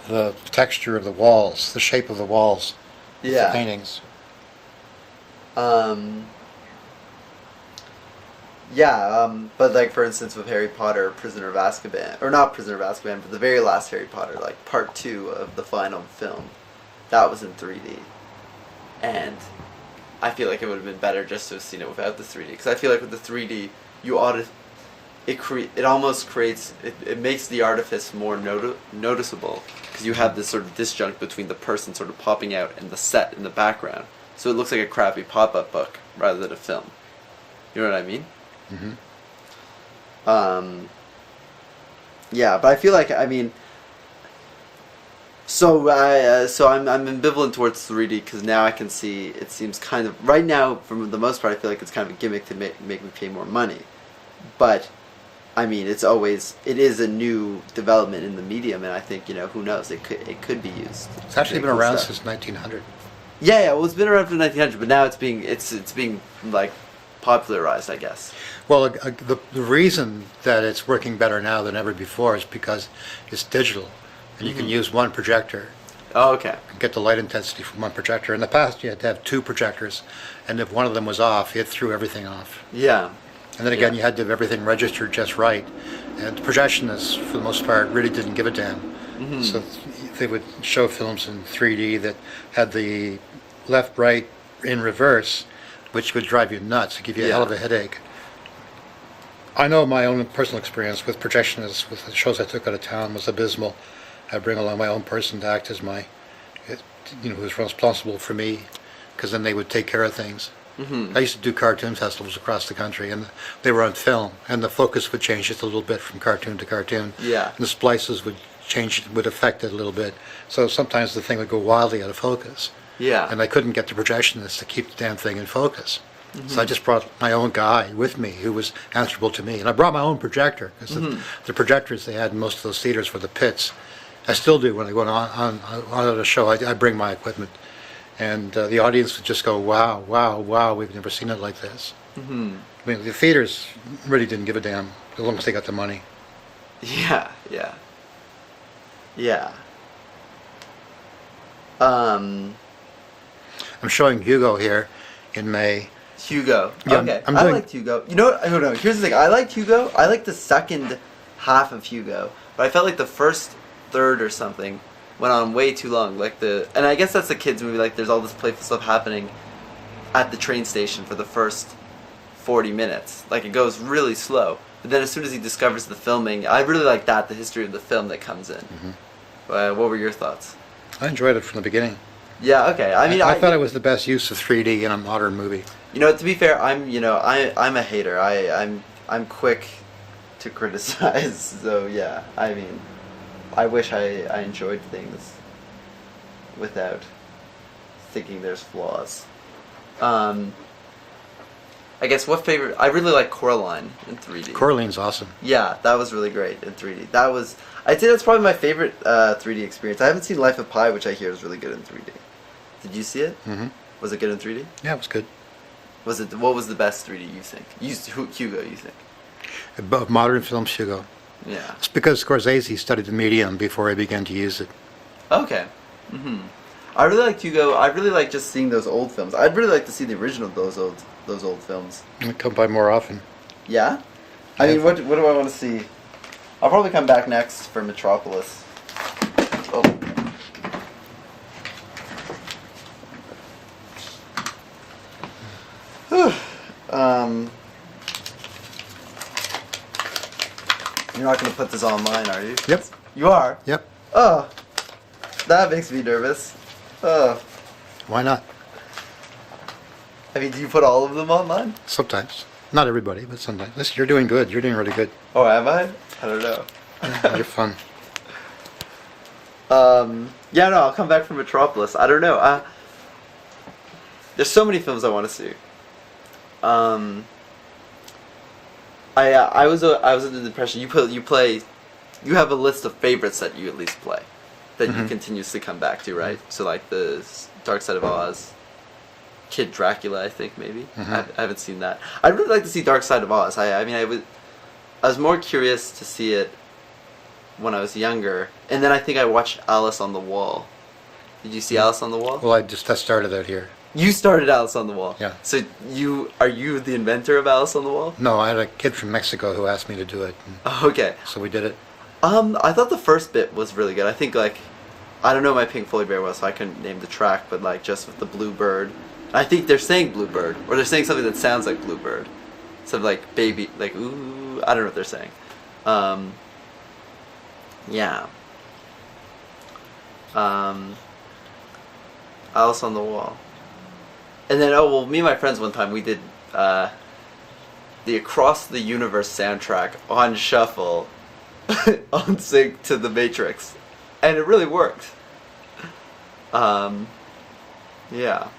the texture of the walls, the shape of the walls, the Yeah. paintings. Um, yeah, but like for instance with Harry Potter, Prisoner of Azkaban, or not Prisoner of Azkaban, but the very last Harry Potter, like part 2 of the final film, that was in 3D. And I feel like it would have been better just to have seen it without the 3D, because I feel like with the 3D, you ought to, it almost creates, it makes the artifice more noticeable, because you have this sort of disjunct between the person sort of popping out and the set in the background. So it looks like a crappy pop-up book rather than a film. You know what I mean? Mm-hmm. Yeah, but I feel like, I mean, so I'm ambivalent towards 3D because now I can see it seems kind of, right now for the most part I feel like it's kind of a gimmick to make me pay more money, but I mean it is a new development in the medium, and I think, you know, who knows, it could be used. It's actually been around since 1900. Yeah, well, it's been around from 1900, but now it's being like popularized, I guess. Well, the reason that it's working better now than ever before is because it's digital, and you can use one projector Oh, okay. and get the light intensity from one projector. In the past, you had to have two projectors, and if one of them was off, it threw everything off. Yeah. And then again, Yeah. you had to have everything registered just right. And the projectionists, for the most part, really didn't give a damn. So they would show films in 3D that had the left, right, in reverse, which would drive you nuts, give you a hell of a headache. I know my own personal experience with projectionists, with the shows I took out of town, was abysmal. I bring along my own person to act as my, who was responsible for me, because then they would take care of things. I used to do cartoon festivals across the country, and they were on film, and the focus would change just a little bit from cartoon to cartoon. Yeah. And the splices would change, would affect it a little bit. So sometimes the thing would go wildly out of focus. Yeah. And I couldn't get the projectionist to keep the damn thing in focus. So I just brought my own guy with me who was answerable to me. And I brought my own projector, because the projectors they had in most of those theaters were the pits. I still do when I go on a show. I bring my equipment. And the audience would just go, wow, wow, wow, we've never seen it like this. I mean, the theaters really didn't give a damn, as long as they got the money. Yeah, yeah. Yeah. Um, I'm showing Hugo here in May. Hugo. Yeah, Okay. I'm I doing- liked Hugo. You know what? I don't know. Here's the thing. I liked Hugo. I liked the second half of Hugo. But I felt like the first third or something went on way too long. And I guess that's a kids movie. Like, there's all this playful stuff happening at the train station for the first 40 minutes. Like, it goes really slow. But then as soon as he discovers the filming, I really like that, the history of the film that comes in. What were your thoughts? I enjoyed it from the beginning. Yeah, okay. I mean, I thought it was the best use of 3D in a modern movie. You know, to be fair, I'm a hater. I'm quick to criticize. So yeah, I mean, I wish I enjoyed things without thinking there's flaws. I guess I really like Coraline in 3D. Coraline's awesome. Yeah, that was really great in 3D. I'd say that's probably my favorite 3D experience. I haven't seen Life of Pi, which I hear is really good in 3D. Did you see it? Was it good in 3D? Yeah, it was good. What was the best 3D you think? Hugo, you think? Above modern films, Hugo. Yeah. It's because Scorsese studied the medium before he began to use it. Okay. I really liked Hugo. I really like just seeing those old films. I'd really like to see the original of those old films. And come by more often. Yeah? I mean, what do I want to see? I'll probably come back next for Metropolis. Oh. You're not going to put this online, are you? Yep. You are? Yep. Oh. That makes me nervous. Oh. Why not? I mean, do you put all of them online? Sometimes. Not everybody, but sometimes. Listen, you're doing good. You're doing really good. Oh, am I? I don't know. You're fun. Yeah, no, I'll come back from Metropolis. I don't know. There's so many films I want to see. I was under the impression you have a list of favorites that you at least play, that you continuously come back to, right? So like the Dark Side of Oz, Kid Dracula, I think maybe. I haven't seen that. I'd really like to see Dark Side of Oz. I was more curious to see it when I was younger, and then I think I watched Alice on the Wall. Did you see Alice on the Wall? Well, I just started out here. You started Alice on the Wall. Yeah. So are you the inventor of Alice on the Wall? No, I had a kid from Mexico who asked me to do it. Oh, okay. So we did it. I thought the first bit was really good. I think like, I don't know my Pink Floyd very well, so I couldn't name the track, but like just with the Bluebird. I think they're saying Bluebird, or they're saying something that sounds like Bluebird. So like baby, like ooh, I don't know what they're saying. Yeah. Alice on the Wall. And then, me and my friends one time, we did the Across the Universe soundtrack on shuffle, on sync to The Matrix. And it really worked. Yeah.